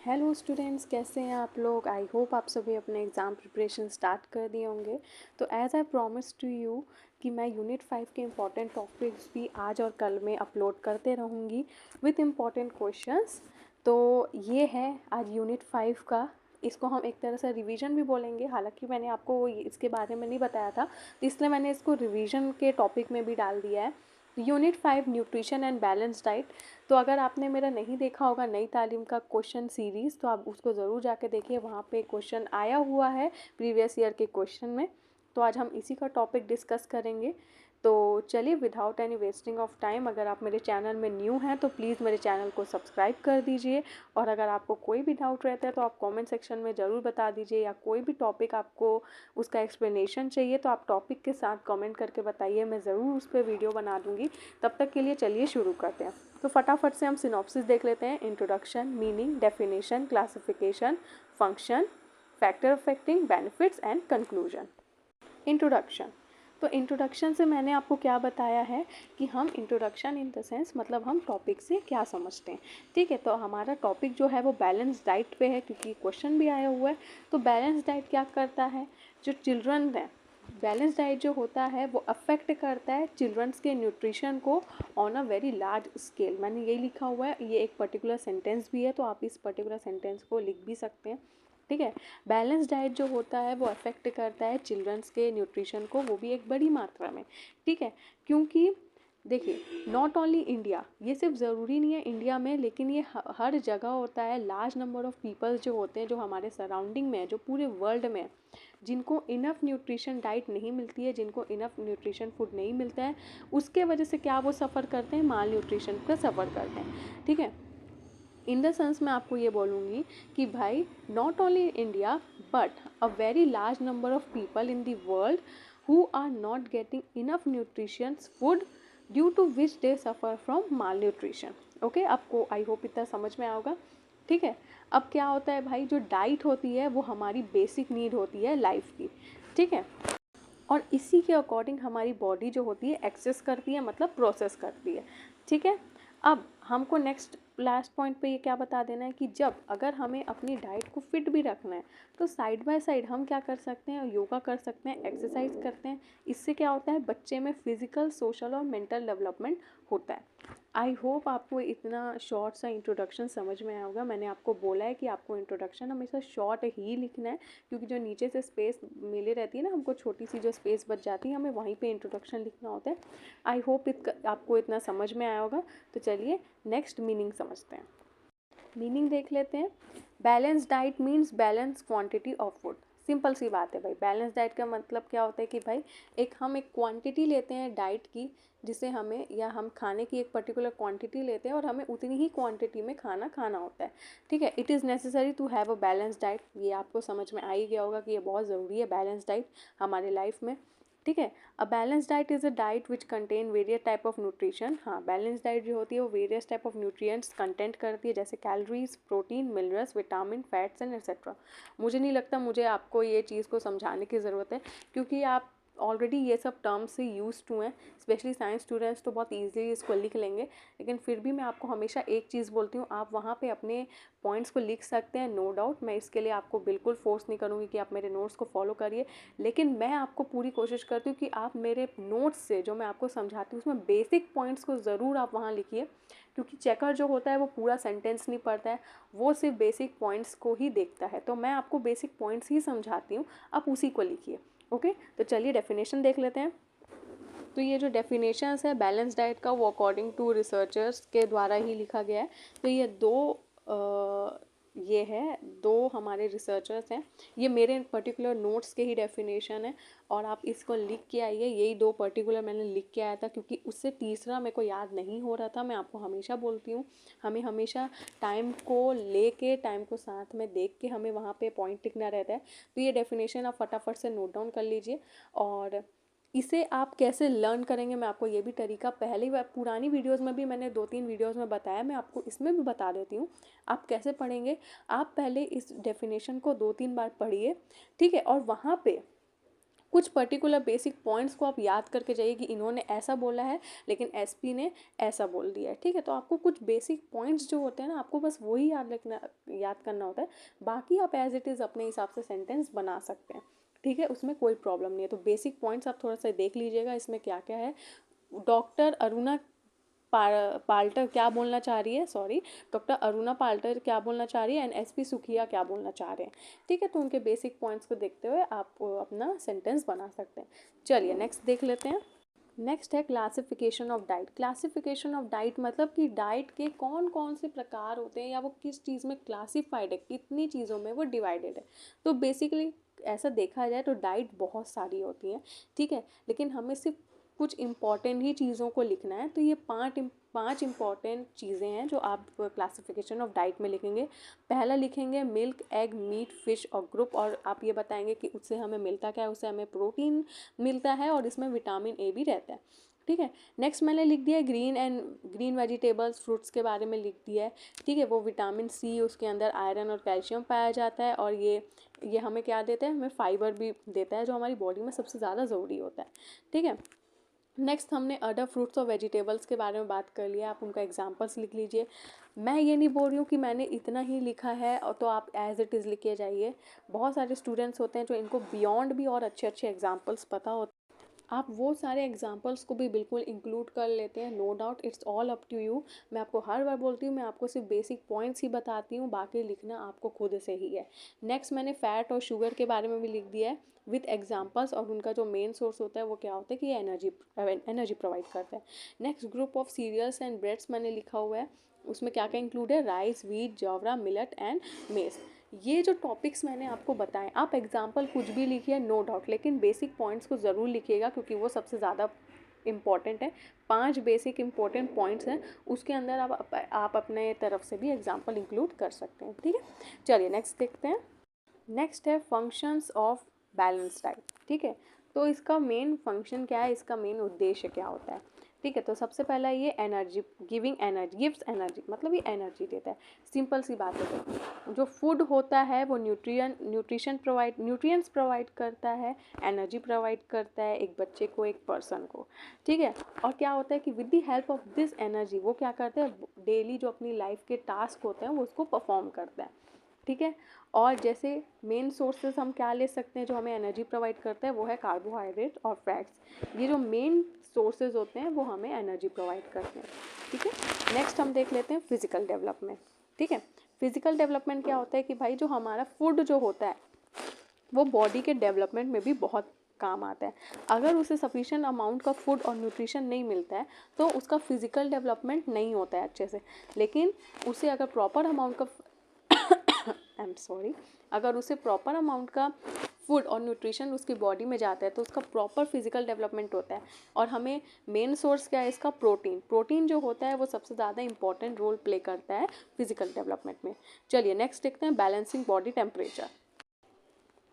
Hello students, कैसे हैं आप लोग। आई होप आप सभी अपने एग्ज़ाम प्रिपरेशन स्टार्ट कर दिए होंगे। तो as I promise to you कि मैं यूनिट 5 के इम्पॉर्टेंट टॉपिक्स भी आज और कल में अपलोड करते रहूँगी विथ इम्पॉर्टेंट क्वेश्चंस। तो ये है आज यूनिट 5 का। इसको हम एक तरह से रिवीजन भी बोलेंगे, हालांकि मैंने आपको इसके बारे में नहीं बताया था, तो इसलिए मैंने इसको रिवीजन के टॉपिक में भी डाल दिया है। Unit 5 nutrition and balance diet. तो अगर आपने मेरा नहीं देखा होगा नई तालीम का क्वेश्चन सीरीज़, तो आप उसको ज़रूर जाके देखिए, वहाँ पे क्वेश्चन आया हुआ है प्रीवियस ईयर के क्वेश्चन में। तो आज हम इसी का टॉपिक डिस्कस करेंगे। तो चलिए without any wasting of time, अगर आप मेरे चैनल में न्यू हैं तो प्लीज़ मेरे चैनल को सब्सक्राइब कर दीजिए। और अगर आपको कोई भी डाउट रहता है तो आप कमेंट सेक्शन में ज़रूर बता दीजिए, या कोई भी टॉपिक आपको उसका एक्सप्लेनेशन चाहिए तो आप टॉपिक के साथ कमेंट करके बताइए, मैं ज़रूर उस पर वीडियो बना दूँगी। तब तक के लिए चलिए शुरू करते हैं। तो फटाफट से हम सिनॉप्सिस देख लेते हैं। Introduction, meaning, definition, classification, function, factor affecting, benefits and conclusion. Introduction. तो इंट्रोडक्शन से मैंने आपको क्या बताया है कि हम इंट्रोडक्शन इन द सेंस मतलब हम टॉपिक से क्या समझते हैं। ठीक है, तो हमारा टॉपिक जो है वो बैलेंस डाइट पे है, क्योंकि क्वेश्चन भी आया हुआ है। तो बैलेंस डाइट क्या करता है, जो चिल्ड्रन है, बैलेंस डाइट जो होता है वो अफेक्ट करता है चिल्ड्रंस के न्यूट्रिशन को on a very large scale. मैंने यही लिखा हुआ है, ये एक पर्टिकुलर सेंटेंस भी है, तो आप इस पर्टिकुलर सेंटेंस को लिख भी सकते हैं। ठीक है, बैलेंस डाइट जो होता है वो अफेक्ट करता है चिल्ड्रंस के न्यूट्रिशन को, वो भी एक बड़ी मात्रा में। ठीक है, क्योंकि देखिए नॉट ओनली इंडिया, ये सिर्फ ज़रूरी नहीं है इंडिया में, लेकिन ये हर जगह होता है। लार्ज नंबर ऑफ़ पीपल्स जो होते हैं, जो हमारे सराउंडिंग में है, जो पूरे वर्ल्ड में, जिनको इनफ न्यूट्रिशन डाइट नहीं मिलती है, जिनको इनफ न्यूट्रिशन फूड नहीं मिलता है, उसके वजह से क्या वो सफ़र करते हैं, माल न्यूट्रिशन का सफ़र करते हैं। ठीक है, इन द सेंस मैं आपको ये बोलूँगी कि भाई not only India but a very large number of people in the world who are not getting enough nutritious food due to which they suffer from malnutrition. Okay, आपको I hope इतना समझ में आएगा। ठीक है, अब क्या होता है भाई, जो डाइट होती है वो हमारी बेसिक नीड होती है लाइफ की। ठीक है, और इसी के अकॉर्डिंग हमारी बॉडी जो होती है एक्सेस करती है, मतलब प्रोसेस करती है। ठीक है, अब हमको नेक्स्ट लास्ट पॉइंट पे ये क्या बता देना है कि जब अगर हमें अपनी डाइट को फिट भी रखना है तो साइड बाय साइड हम क्या कर सकते हैं, योगा कर सकते हैं, एक्सरसाइज करते हैं। इससे क्या होता है, बच्चे में फिजिकल, सोशल और मेंटल डेवलपमेंट होता है। आई होप आपको इतना शॉर्ट सा इंट्रोडक्शन समझ में आया होगा। मैंने आपको बोला है कि आपको इंट्रोडक्शन हमेशा शॉर्ट ही लिखना है, क्योंकि जो नीचे से स्पेस मिली रहती है ना हमको, छोटी सी जो स्पेस बच जाती है, हमें वहीं पे इंट्रोडक्शन लिखना होता है। आई होप आपको इतना समझ में आया होगा। तो चलिए नेक्स्ट मीनिंग समझते हैं। मीनिंग देख लेते हैं। Balance diet means balance quantity of food. Simple सी बात है भाई, बैलेंस डाइट का मतलब क्या होता है कि भाई हम एक क्वांटिटी लेते हैं डाइट की, जिसे हमें, या हम खाने की एक पर्टिकुलर क्वांटिटी लेते हैं और हमें उतनी ही क्वांटिटी में खाना खाना होता है। ठीक है, it is necessary to have a balance diet. ये आपको समझ में आ ही गया होगा कि ये बहुत ज़रूरी है बैलेंस डाइट हमारे लाइफ में। ठीक है, अ balance diet is a diet which contain various type of nutrition. हाँ, बैलेंस डाइट जो होती है वो various type of nutrients content करती है, जैसे calories, protein, minerals, vitamin, fats and etcetera. मुझे नहीं लगता मुझे आपको ये चीज़ को समझाने की ज़रूरत है, क्योंकि आप ऑलरेडी ये सब टर्म्स से यूज टू हैं। स्पेशली साइंस स्टूडेंट्स तो बहुत ईजिली इसको लिख लेंगे, लेकिन फिर भी मैं आपको हमेशा एक चीज़ बोलती हूँ, आप वहाँ पे अपने पॉइंट्स को लिख सकते हैं, नो डाउट। मैं इसके लिए आपको बिल्कुल फोर्स नहीं करूँगी कि आप मेरे नोट्स को फॉलो करिए, लेकिन मैं आपको पूरी कोशिश करती हूँ कि आप मेरे नोट्स से जो मैं आपको समझाती हूँ उसमें बेसिक पॉइंट्स को ज़रूर आप वहाँ लिखिए, क्योंकि चेकर जो होता है वो पूरा सेंटेंस नहीं पढ़ता है, वो सिर्फ बेसिक पॉइंट्स को ही देखता है। तो मैं आपको बेसिक पॉइंट्स ही समझाती हूँ, आप उसी को लिखिए। ओके, तो चलिए डेफिनेशन देख लेते हैं। तो ये जो डेफिनेशंस है बैलेंस डाइट का, वो अकॉर्डिंग टू रिसर्चर्स के द्वारा ही लिखा गया है। तो ये ये है दो हमारे रिसर्चर्स हैं, ये मेरे पर्टिकुलर नोट्स के ही डेफिनेशन है, और आप इसको लिख के आइए। यही दो पर्टिकुलर मैंने लिख के आया था, क्योंकि उससे तीसरा मेरे को याद नहीं हो रहा था। मैं आपको हमेशा बोलती हूँ, हमें हमेशा टाइम को लेके, टाइम को साथ में देख के हमें वहाँ पे पॉइंट लिखना रहता है। तो ये डेफिनेशन आप फटाफट से नोट डाउन कर लीजिए। और इसे आप कैसे लर्न करेंगे, मैं आपको ये भी तरीका पहले ही पुरानी वीडियोस में भी मैंने 2-3 वीडियोस में बताया, मैं आपको इसमें भी बता देती हूँ। आप कैसे पढ़ेंगे, आप पहले इस डेफिनेशन को 2-3 बार पढ़िए। ठीक है, और वहाँ पे कुछ पर्टिकुलर बेसिक पॉइंट्स को आप याद करके जाइए कि इन्होंने ऐसा बोला है लेकिन एसपी ने ऐसा बोल दिया है, ठीक है। तो आपको कुछ बेसिक पॉइंट्स जो होते हैं ना, आपको बस वही याद करना होता है। बाकी आप एज इट इज़ अपने हिसाब से सेंटेंस बना सकते हैं, ठीक है, उसमें कोई प्रॉब्लम नहीं है। तो बेसिक पॉइंट्स आप थोड़ा सा देख लीजिएगा इसमें क्या क्या है। डॉक्टर अरुणा पाल्टर क्या बोलना चाह रही है, सॉरी, डॉक्टर अरुणा पाल्टर क्या बोलना चाह रही है एंड एसपी सुखिया क्या बोलना चाह रहे हैं, ठीक है। तो उनके बेसिक पॉइंट्स को देखते हुए आप अपना सेंटेंस बना सकते हैं। चलिए नेक्स्ट देख लेते हैं। नेक्स्ट है classification of diet. Classification of diet मतलब कि डाइट के कौन कौन से प्रकार होते हैं या वो किस चीज़ में क्लासिफाइड है, कितनी चीज़ों में वो डिवाइडेड है। तो बेसिकली ऐसा देखा जाए तो डाइट बहुत सारी होती हैं, ठीक है, लेकिन हमें सिर्फ कुछ इम्पॉर्टेंट ही चीज़ों को लिखना है। तो ये पांच इम्पॉर्टेंट चीज़ें हैं जो आप क्लासिफिकेशन ऑफ डाइट में लिखेंगे। पहला लिखेंगे मिल्क, एग, मीट, फिश और ग्रुप, और आप ये बताएंगे कि उससे हमें मिलता क्या है। उससे हमें प्रोटीन मिलता है और इसमें विटामिन ए भी रहता है, ठीक है। नेक्स्ट मैंने लिख दिया है ग्रीन वेजिटेबल्स, फ्रूट्स के बारे में लिख दिया है, ठीक है। वो विटामिन सी, उसके अंदर आयरन और कैल्शियम पाया जाता है, और ये हमें क्या देता है, हमें फाइबर भी देता है जो हमारी बॉडी में सबसे ज़्यादा ज़रूरी होता है, ठीक है। नेक्स्ट हमने अदर फ्रूट्स और वेजिटेबल्स के बारे में बात कर लिया, आप उनका एग्जांपल्स लिख लीजिए। मैं ये नहीं बोल रही हूँ कि मैंने इतना ही लिखा है और तो आप एज इट इज़ लिखे जाइए। बहुत सारे स्टूडेंट्स होते हैं जो इनको बियॉन्ड भी और अच्छे अच्छे एग्जांपल्स पता होते हैं, आप वो सारे एग्जांपल्स को भी बिल्कुल इंक्लूड कर लेते हैं, no doubt, it's all up to you. मैं आपको हर बार बोलती हूँ, मैं आपको सिर्फ बेसिक पॉइंट्स ही बताती हूँ, बाकी लिखना आपको खुद से ही है। नेक्स्ट मैंने फैट और शुगर के बारे में भी लिख दिया है विथ एग्जांपल्स, और उनका जो मेन सोर्स होता है वो क्या होता है कि ये एनर्जी प्रोवाइड करता है। Next group of cereals and breads मैंने लिखा हुआ है, उसमें क्या क्या इंक्लूड है, rice, wheat, jowar, millet and maize. ये जो टॉपिक्स मैंने आपको बताएं, आप एग्जाम्पल कुछ भी लिखिए नो डाउट, लेकिन बेसिक पॉइंट्स को ज़रूर लिखिएगा क्योंकि वो सबसे ज़्यादा इम्पॉर्टेंट है। 5 बेसिक इम्पॉर्टेंट पॉइंट्स हैं, उसके अंदर आप अपने तरफ से भी एग्जाम्पल इंक्लूड कर सकते हैं, ठीक है। चलिए नेक्स्ट देखते हैं। नेक्स्ट है फंक्शंस ऑफ बैलेंस डाइट, ठीक है। तो इसका मेन फंक्शन क्या है, इसका मेन उद्देश्य क्या होता है, ठीक है। तो सबसे पहला ये एनर्जी, गिव्स एनर्जी, मतलब ये एनर्जी देता है। सिंपल सी बात है, तो जो फूड होता है वो न्यूट्रिएंट्स प्रोवाइड करता है, एनर्जी प्रोवाइड करता है एक बच्चे को, एक पर्सन को, ठीक है। और क्या होता है कि with the help of this energy वो क्या करते हैं, डेली जो अपनी लाइफ के टास्क होते हैं वो उसको परफॉर्म करता है, ठीक है। और जैसे मेन सोर्सेज हम क्या ले सकते हैं जो हमें एनर्जी प्रोवाइड करता है, वो है कार्बोहाइड्रेट और फैट्स। ये जो मेन सोर्सेज होते हैं वो हमें एनर्जी प्रोवाइड करते हैं, ठीक है। नेक्स्ट हम देख लेते हैं फिजिकल डेवलपमेंट, ठीक है। फिजिकल डेवलपमेंट क्या होता है कि भाई जो हमारा फूड जो होता है वो बॉडी के डेवलपमेंट में भी बहुत काम आता है। अगर उसे सफिशिएंट अमाउंट का फूड और न्यूट्रिशन नहीं मिलता है तो उसका फिजिकल डेवलपमेंट नहीं होता है अच्छे से। लेकिन उसे अगर प्रॉपर अमाउंट का आई एम सॉरी, अगर उसे प्रॉपर अमाउंट का फूड और न्यूट्रिशन उसकी बॉडी में जाता है तो उसका प्रॉपर फिजिकल डेवलपमेंट होता है। और हमें मेन सोर्स क्या है इसका, प्रोटीन जो होता है वो सबसे ज़्यादा इंपॉर्टेंट रोल प्ले करता है फिजिकल डेवलपमेंट में। चलिए नेक्स्ट देखते हैं बैलेंसिंग बॉडी टेम्परेचर।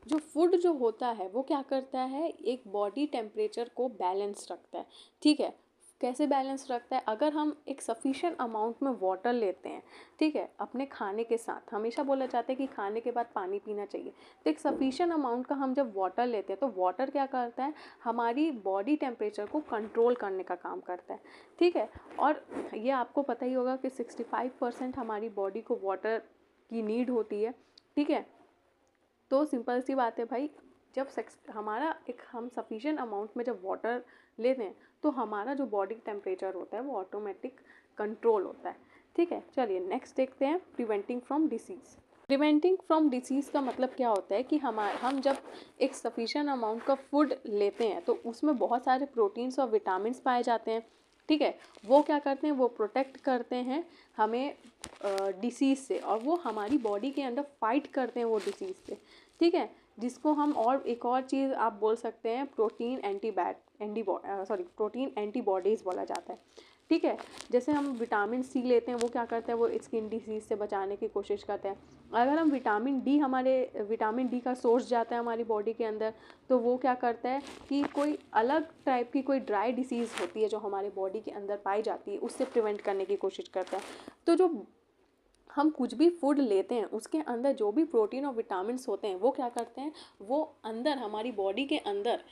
जो फूड जो होता है वो क्या करता है, एक बॉडी टेम्परेचर को बैलेंस रखता है, ठीक है। कैसे बैलेंस रखता है, अगर हम एक सफिशिएंट अमाउंट में वाटर लेते हैं, ठीक है, अपने खाने के साथ, हमेशा बोला जाता है कि खाने के बाद पानी पीना चाहिए। तो एक सफिशिएंट अमाउंट का हम जब वाटर लेते हैं तो वाटर क्या करता है, हमारी बॉडी टेम्परेचर को कंट्रोल करने का काम करता है, ठीक है। और ये आपको पता ही होगा कि 65% हमारी बॉडी को वाटर की नीड होती है, ठीक है। तो सिंपल सी बात है भाई, जब हम सफिशिएंट अमाउंट में जब वाटर लेते हैं तो हमारा जो बॉडी टेम्परेचर होता है वो ऑटोमेटिक कंट्रोल होता है, ठीक है। चलिए नेक्स्ट देखते हैं प्रिवेंटिंग फ्रॉम डिसीज़ का मतलब क्या होता है कि हम जब एक सफिशिएंट अमाउंट का फूड लेते हैं तो उसमें बहुत सारे प्रोटीन्स और विटामिन पाए जाते हैं, ठीक है। वो क्या करते हैं, वो प्रोटेक्ट करते हैं हमें डिसीज़ से, और वो हमारी बॉडी के अंदर फाइट करते हैं वो डिसीज़ से, ठीक है। जिसको हम और एक और चीज़ आप बोल सकते हैं प्रोटीन एंटीबॉडीज़ बोला जाता है, ठीक है। जैसे हम विटामिन सी लेते हैं, वो क्या करता है, वो स्किन डिसीज़ से बचाने की कोशिश करते हैं। अगर हम विटामिन डी का सोर्स जाता है हमारी बॉडी के अंदर तो वो क्या करता है कि कोई अलग टाइप की कोई ड्राई डिसीज़ होती है जो हमारे बॉडी के अंदर पाई जाती है, उससे प्रिवेंट करने की कोशिश करता है। तो जो हम कुछ भी फूड लेते हैं उसके अंदर जो भी प्रोटीन और विटामिन्स होते हैं वो क्या करते हैं, वो अंदर हमारी बॉडी के अंदर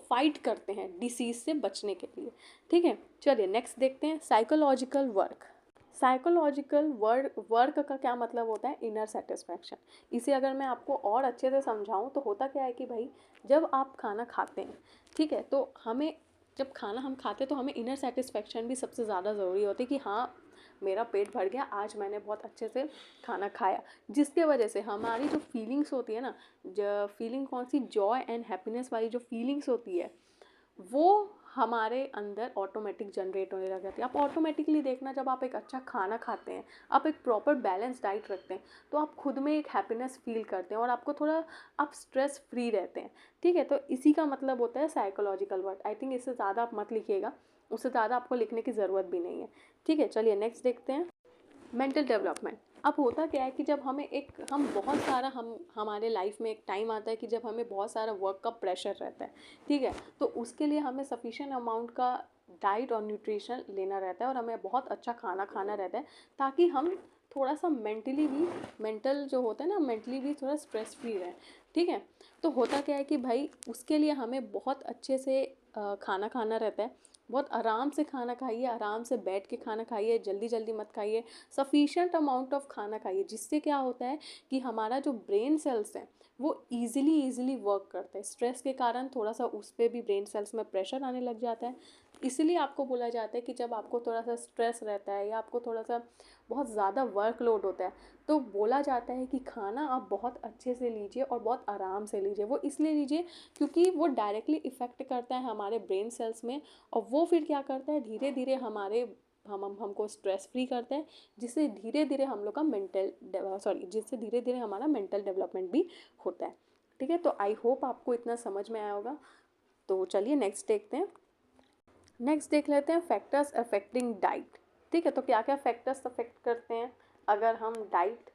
फाइट करते हैं डिसीज से बचने के लिए। ठीक है, चलिए नेक्स्ट देखते हैं साइकोलॉजिकल वर्क। साइकोलॉजिकल वर्क का क्या मतलब होता है, इनर सेटिस्फैक्शन। इसे अगर मैं आपको और अच्छे से समझाऊं तो होता क्या है कि भाई जब आप खाना खाते हैं, ठीक है, तो हमें जब खाना हम खाते हैं तो हमें इनर सेटिस्फैक्शन भी सबसे ज़्यादा ज़रूरी होती है कि हाँ मेरा पेट भर गया, आज मैंने बहुत अच्छे से खाना खाया, जिसके वजह से हमारी जो फीलिंग्स होती है ना, जो फीलिंग कौन सी, जॉय एंड हैप्पीनेस वाली जो फीलिंग्स होती है वो हमारे अंदर ऑटोमेटिक जनरेट होने लग जाती है। आप ऑटोमेटिकली देखना, जब आप एक अच्छा खाना खाते हैं, आप एक प्रॉपर बैलेंस डाइट रखते हैं, तो आप खुद में एक हैप्पीनेस फील करते हैं और आपको थोड़ा आप स्ट्रेस फ्री रहते हैं। ठीक है, तो इसी का मतलब होता है साइकोलॉजिकल वर्ड। आई थिंक इससे ज़्यादा आप मत लिखिएगा, उससे ज़्यादा आपको लिखने की ज़रूरत भी नहीं है। ठीक है, चलिए नेक्स्ट देखते हैं मेंटल डेवलपमेंट। अब होता क्या है कि जब हमें हम बहुत सारा हमारे लाइफ में एक टाइम आता है कि जब हमें बहुत सारा वर्क का प्रेशर रहता है। ठीक है, तो उसके लिए हमें सफिशिएंट अमाउंट का डाइट और न्यूट्रिशन लेना रहता है और हमें बहुत अच्छा खाना खाना रहता है, ताकि हम थोड़ा सा मेंटली भी, मेंटल जो होता है ना, मेंटली भी थोड़ा स्ट्रेस फ्री रहे। ठीक है, तो होता क्या है कि भाई उसके लिए हमें बहुत अच्छे से खाना खाना रहता है। बहुत आराम से खाना खाइए, आराम से बैठ के खाना खाइए, जल्दी जल्दी मत खाइए, सफिशिएंट अमाउंट ऑफ खाना खाइए, जिससे क्या होता है कि हमारा जो ब्रेन सेल्स हैं वो ईजिली वर्क करते हैं। स्ट्रेस के कारण थोड़ा सा उस पर भी ब्रेन सेल्स में प्रेशर आने लग जाता है। इसलिए आपको बोला जाता है कि जब आपको थोड़ा सा स्ट्रेस रहता है या आपको थोड़ा सा बहुत ज़्यादा वर्कलोड होता है, तो बोला जाता है कि खाना आप बहुत अच्छे से लीजिए और बहुत आराम से लीजिए। वो इसलिए लीजिए क्योंकि वो डायरेक्टली इफ़ेक्ट करता है हमारे ब्रेन सेल्स में, और वो फिर क्या करता है, धीरे धीरे हमारे हमको स्ट्रेस फ्री करते हैं, जिससे धीरे धीरे हम लोग का जिससे धीरे धीरे हमारा मेंटल डेवलपमेंट भी होता है। ठीक है, तो आई होप आपको इतना समझ में आया होगा। तो चलिए नेक्स्ट देखते हैं। नेक्स्ट देख लेते हैं फैक्टर्स अफेक्टिंग डाइट। ठीक है, तो क्या क्या फैक्टर्स अफेक्ट करते हैं अगर हम डाइट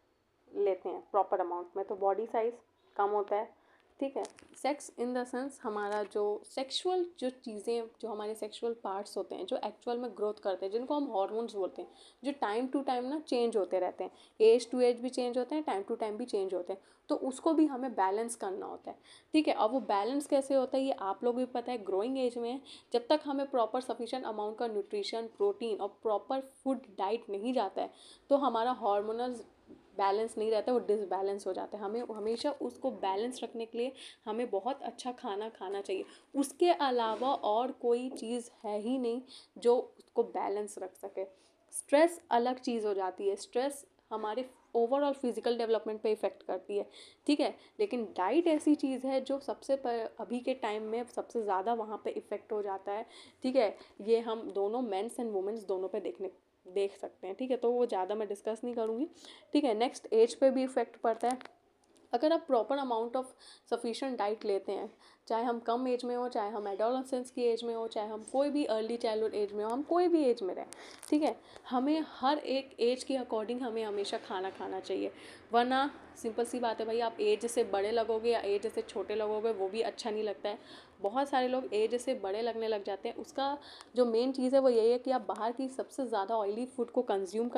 लेते हैं प्रॉपर अमाउंट में, तो बॉडी साइज कम होता है। ठीक है, सेक्स इन द सेंस हमारा जो सेक्सुअल जो चीज़ें, जो हमारे सेक्सुअल पार्ट्स होते हैं जो एक्चुअल में ग्रोथ करते हैं, जिनको हम हार्मोन्स बोलते हैं, जो टाइम टू टाइम ना चेंज होते रहते हैं, एज टू एज भी चेंज होते हैं, टाइम टू टाइम भी चेंज होते हैं, तो उसको भी हमें बैलेंस करना होता है। ठीक है, अब वो बैलेंस कैसे होता है ये आप लोग भी पता है, ग्रोइंग एज में जब तक हमें प्रॉपर सफिशिएंट अमाउंट का न्यूट्रिशन, प्रोटीन और प्रॉपर फूड डाइट नहीं जाता है, तो हमारा हार्मोनल बैलेंस नहीं रहता, वो डिसबैलेंस हो जाता है। हमें हमेशा उसको बैलेंस रखने के लिए हमें बहुत अच्छा खाना खाना चाहिए। उसके अलावा और कोई चीज़ है ही नहीं जो उसको बैलेंस रख सके। स्ट्रेस अलग चीज़ हो जाती है, स्ट्रेस हमारे ओवरऑल फिजिकल डेवलपमेंट पे इफ़ेक्ट करती है। ठीक है, लेकिन डाइट ऐसी चीज़ है जो अभी के टाइम में सबसे ज़्यादा वहाँ पे इफ़ेक्ट हो जाता है। ठीक है, ये हम दोनों मेंस एंड वुमेन्स दोनों पे देख सकते हैं। ठीक है, तो वो ज़्यादा मैं डिस्कस नहीं करूँगी। ठीक है, नेक्स्ट एज पे भी इफ़ेक्ट पड़ता है। अगर आप proper amount of sufficient diet लेते हैं, चाहे हम कम एज में हो, चाहे हम एडोलसेंस की एज में हो, चाहे हम कोई भी अर्ली चाइल्डहुड एज में हो, हम कोई भी एज में रहें, ठीक है, हमें हर एक एज के अकॉर्डिंग हमें हमेशा खाना खाना चाहिए। वरना सिंपल सी बात है भाई, आप एज से बड़े लगोगे या एज से छोटे लगोगे वो भी अच्छा नहीं लगता है। बहुत सारे लोग एज से बड़े लगने लग जाते हैं, उसका जो मेन चीज़ है वो यही है कि आप बाहर की सबसे ज़्यादा ऑयली फूड को कंज्यूम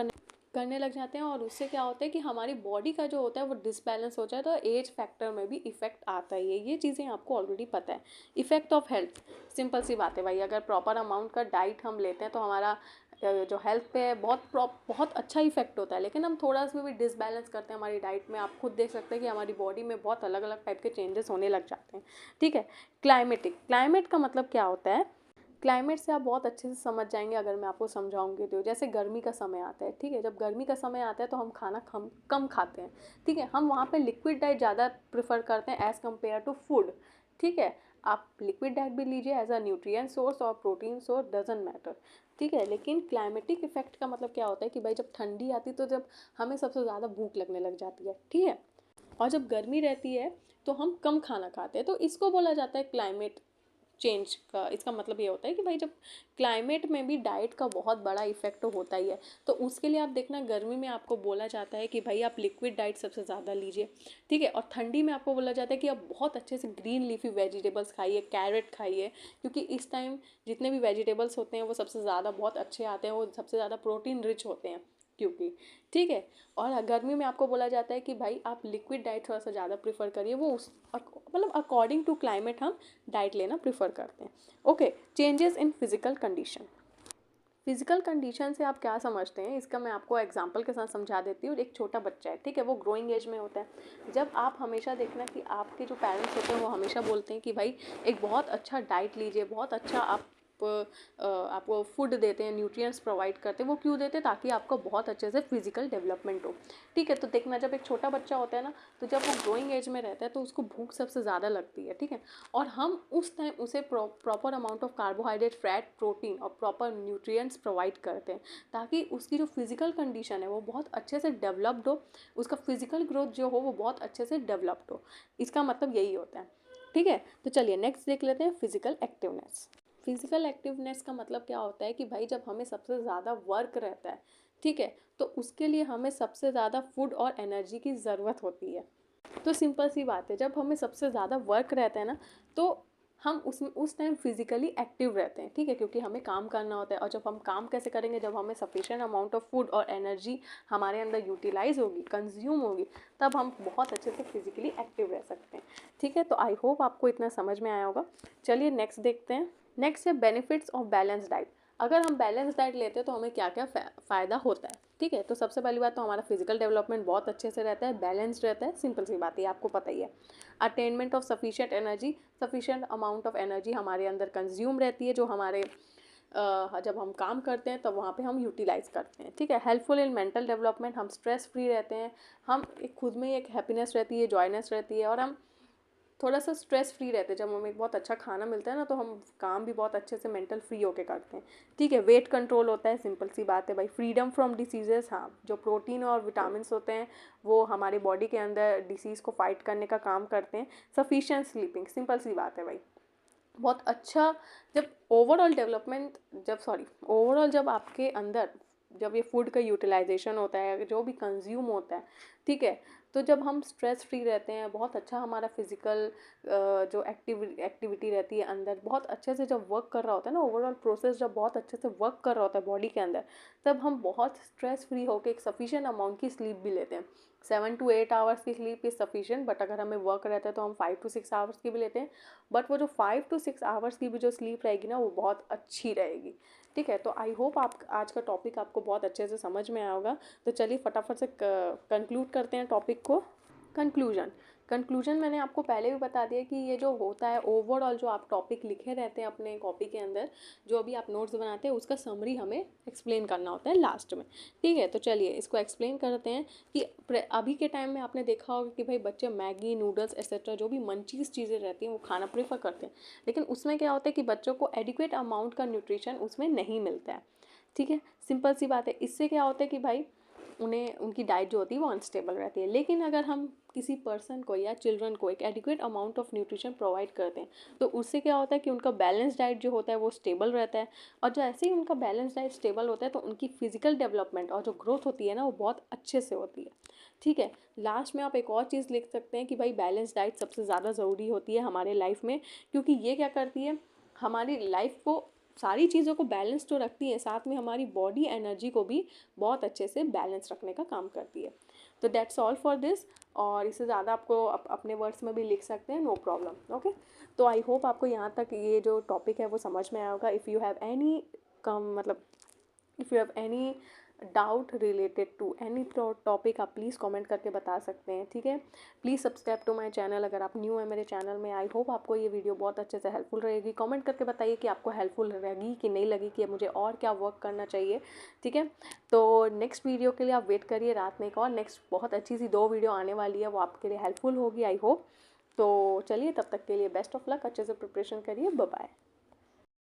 करने लग जाते हैं, और उससे क्या होता है कि हमारी बॉडी का जो होता है वो डिसबैलेंस हो जाए, तो एज फैक्टर में भी इफेक्ट आता ही है। ये चीज़ें आपको ऑलरेडी पता है। इफेक्ट ऑफ हेल्थ, सिंपल सी बात है भाई, अगर प्रॉपर अमाउंट का डाइट हम लेते हैं तो हमारा जो हेल्थ पे है बहुत अच्छा इफेक्ट होता है। लेकिन हम थोड़ा सा भी डिसबैलेंस करते हैं हमारी डाइट में, आप खुद देख सकते हैं कि हमारी बॉडी में बहुत अलग अलग टाइप के चेंजेस होने लग जाते हैं। ठीक है, क्लाइमेट का मतलब क्या होता है, क्लाइमेट से आप बहुत अच्छे से समझ जाएंगे अगर मैं आपको समझाऊंगी तो। जैसे गर्मी का समय आता है, ठीक है, जब गर्मी का समय आता है तो हम खाना कम खाते हैं। ठीक है, हम वहाँ पे लिक्विड डाइट ज़्यादा प्रेफर करते हैं एज़ कम्पेयर टू फूड। ठीक है, आप लिक्विड डाइट भी लीजिए एज अ न्यूट्रिएंट सोर्स और प्रोटीन सोर्स, डजेंट मैटर। ठीक है, लेकिन क्लाइमेटिक इफेक्ट का मतलब क्या होता है कि भाई जब ठंडी आती तो जब हमें सबसे ज़्यादा भूख लगने लग जाती है। ठीक है, और जब गर्मी रहती है तो हम कम खाना खाते हैं, तो इसको बोला जाता है क्लाइमेट चेंज का। इसका मतलब ये होता है कि भाई जब क्लाइमेट में भी डाइट का बहुत बड़ा इफेक्ट होता ही है, तो उसके लिए आप देखना गर्मी में आपको बोला जाता है कि भाई आप लिक्विड डाइट सबसे ज़्यादा लीजिए। ठीक है, और ठंडी में आपको बोला जाता है कि आप बहुत अच्छे से ग्रीन लीफी वेजिटेबल्स खाइए, कैरेट खाइए, क्योंकि इस टाइम जितने भी वेजिटेबल्स होते हैं वो सबसे ज़्यादा बहुत अच्छे आते हैं, वो सबसे ज़्यादा प्रोटीन रिच होते हैं। क्योंकि ठीक है। और गर्मी में आपको बोला जाता है कि भाई आप लिक्विड डाइट थोड़ा सा ज़्यादा प्रेफर करिए, वो उस मतलब अकॉर्डिंग टू क्लाइमेट हम डाइट लेना प्रेफर करते हैं। Okay, changes in physical condition. Physical condition से आप क्या समझते हैं, इसका मैं आपको एग्जांपल के साथ समझा देती हूँ। एक छोटा बच्चा है, ठीक है, वो ग्रोइंग एज में होता है। जब आप हमेशा देखना कि आपके जो पेरेंट्स होते हैं वो हमेशा बोलते हैं कि भाई एक बहुत अच्छा डाइट लीजिए, बहुत अच्छा आप आपको फूड देते हैं, न्यूट्रिएंट्स प्रोवाइड करते हैं। वो क्यों देते हैं? ताकि आपका बहुत अच्छे से फिजिकल डेवलपमेंट हो, ठीक है। तो देखना, जब एक छोटा बच्चा होता है ना, तो जब वो ग्रोइंग एज में रहता है तो उसको भूख सबसे ज़्यादा लगती है, ठीक है। और हम उस टाइम उसे proper amount of carbohydrate, fat, protein और प्रॉपर न्यूट्रिएंट्स प्रोवाइड करते हैं, ताकि उसकी जो फिजिकल कंडीशन है वो बहुत अच्छे से डेवलप्ड हो, उसका फिजिकल ग्रोथ जो हो वो बहुत अच्छे से डेवलप्ड हो। इसका मतलब यही होता है, ठीक है। तो चलिए नेक्स्ट देख लेते हैं, फिजिकल एक्टिवनेस। फिजिकल एक्टिवनेस का मतलब क्या होता है कि भाई जब हमें सबसे ज़्यादा वर्क रहता है, ठीक है, तो उसके लिए हमें सबसे ज़्यादा फूड और एनर्जी की ज़रूरत होती है। तो सिंपल सी बात है, जब हमें सबसे ज़्यादा वर्क रहता है ना, तो हम उस टाइम फिजिकली एक्टिव रहते हैं, ठीक है, क्योंकि हमें काम करना होता है। और जब हम काम कैसे करेंगे, जब हमें सफिशिएंट अमाउंट ऑफ फूड और एनर्जी हमारे अंदर यूटिलाइज होगी, कंज्यूम होगी, तब हम बहुत अच्छे से फिजिकली एक्टिव रह सकते हैं, ठीक है। तो आई होप आपको इतना समझ में आया होगा। चलिए नेक्स्ट देखते हैं। नेक्स्ट है बेनिफिट्स ऑफ बैलेंस डाइट। अगर हम बैलेंस डाइट लेते हैं तो हमें क्या क्या फ़ायदा होता है, ठीक है। तो सबसे पहली बात तो हमारा फिजिकल डेवलपमेंट बहुत अच्छे से रहता है, बैलेंस्ड रहता है, सिंपल सी बात है, आपको पता ही है। Attainment of sufficient energy, sufficient amount of energy हमारे अंदर कंज्यूम रहती है, जो हमारे जब हम काम करते हैं तब वहाँ पे हम यूटिलाइज करते हैं, ठीक है। हेल्पफुल इन मेंटल डेवलपमेंट, हम स्ट्रेस फ्री रहते हैं, हम एक खुद में ही एक हैप्पीनेस रहती है, जॉयनेस रहती है, और हम थोड़ा सा स्ट्रेस फ्री रहते हैं। जब हमें बहुत अच्छा खाना मिलता है ना, तो हम काम भी बहुत अच्छे से मेंटल फ्री होके करते हैं, ठीक है। वेट कंट्रोल होता है, सिंपल सी बात है भाई। फ्रीडम फ्रॉम डिसीजेस, हाँ, जो प्रोटीन और विटामिन होते हैं वो हमारी बॉडी के अंदर डिसीज़ को फाइट करने का काम करते हैं। सफिशिएंट स्लीपिंग, सिंपल सी बात है भाई, बहुत अच्छा। जब ओवरऑल जब आपके अंदर जब ये फूड का यूटिलाइजेशन होता है, जो भी कंज्यूम होता है, ठीक है, तो जब हम स्ट्रेस फ्री रहते हैं, बहुत अच्छा हमारा फिजिकल जो एक्टिविटी रहती है अंदर, बहुत अच्छे से जब वर्क कर रहा होता है ना, ओवरऑल प्रोसेस जब बहुत अच्छे से वर्क कर रहा होता है बॉडी के अंदर, तब हम बहुत स्ट्रेस फ्री होकर एक सफिशिएंट अमाउंट की स्लीप भी लेते हैं। 7 to 8 आवर्स की स्लीप इज़ सफिशिएंट, बट अगर हमें वर्क रहता है तो हम 5 to 6 आवर्स की भी लेते हैं। बट वो जो 5 to 6 आवर्स की भी जो स्लीप रहेगी ना, वो बहुत अच्छी रहेगी, ठीक है। तो आई होप आप आज का टॉपिक आपको बहुत अच्छे से समझ में आया होगा। तो चलिए फटाफट से कंक्लूड करते हैं टॉपिक को। कंक्लूजन मैंने आपको पहले भी बता दिया कि ये जो होता है ओवरऑल, जो आप टॉपिक लिखे रहते हैं अपने कॉपी के अंदर, जो अभी आप नोट्स बनाते हैं, उसका समरी हमें एक्सप्लेन करना होता है लास्ट में, ठीक है। तो चलिए इसको एक्सप्लेन करते हैं कि अभी के टाइम में आपने देखा होगा कि भाई बच्चे मैगी, नूडल्स एक्सेट्रा जो भी मंचीज़ चीज़ें रहती हैं वो खाना प्रेफर करते हैं, लेकिन उसमें क्या होता है कि बच्चों को एडिक्वेट अमाउंट का न्यूट्रिशन उसमें नहीं मिलता है, ठीक है। सिंपल सी बात है, इससे क्या होता है कि भाई उन्हें उनकी डाइट जो होती है वो अनस्टेबल रहती है। लेकिन अगर हम किसी पर्सन को या चिल्ड्रन को एक adequate amount of nutrition provide करते हैं, तो उससे क्या होता है कि उनका बैलेंस डाइट जो होता है वो स्टेबल रहता है। और जैसे ही उनका बैलेंस डाइट स्टेबल होता है तो उनकी फिजिकल डेवलपमेंट और जो ग्रोथ होती है ना, वो बहुत अच्छे से होती है, ठीक है। लास्ट में आप एक और चीज़ लिख सकते हैं कि भाई बैलेंस डाइट सबसे ज़्यादा ज़रूरी होती है हमारे लाइफ में, क्योंकि ये क्या करती है, हमारी लाइफ को, सारी चीज़ों को बैलेंस तो रखती है, साथ में हमारी बॉडी एनर्जी को भी बहुत अच्छे से बैलेंस रखने का काम करती है। तो दैट्स ऑल फॉर दिस। और इससे ज़्यादा आपको अपने वर्ड्स में भी लिख सकते हैं, नो प्रॉब्लम, ओके। तो आई होप आपको यहाँ तक ये जो टॉपिक है वो समझ में आया होगा। If you have any if you have any doubt related to any topic, आप प्लीज़ कमेंट करके बता सकते हैं, ठीक है। Please subscribe to my channel अगर आप न्यू है मेरे चैनल में। आई होप आपको ये वीडियो बहुत अच्छे से हेल्पफुल रहेगी। कमेंट करके बताइए कि आपको हेल्पफुल रहेगी कि नहीं लगी, कि मुझे और क्या वर्क करना चाहिए, ठीक है। तो नेक्स्ट वीडियो के लिए आप वेट करिए, रात में एक और नेक्स्ट बहुत अच्छी सी 2 वीडियो आने वाली है, वो आपके लिए हेल्पफुल होगी, आई होप। तो चलिए तब तक के लिए बेस्ट ऑफ लक, अच्छे से प्रिपरेशन करिए, बाय बाय।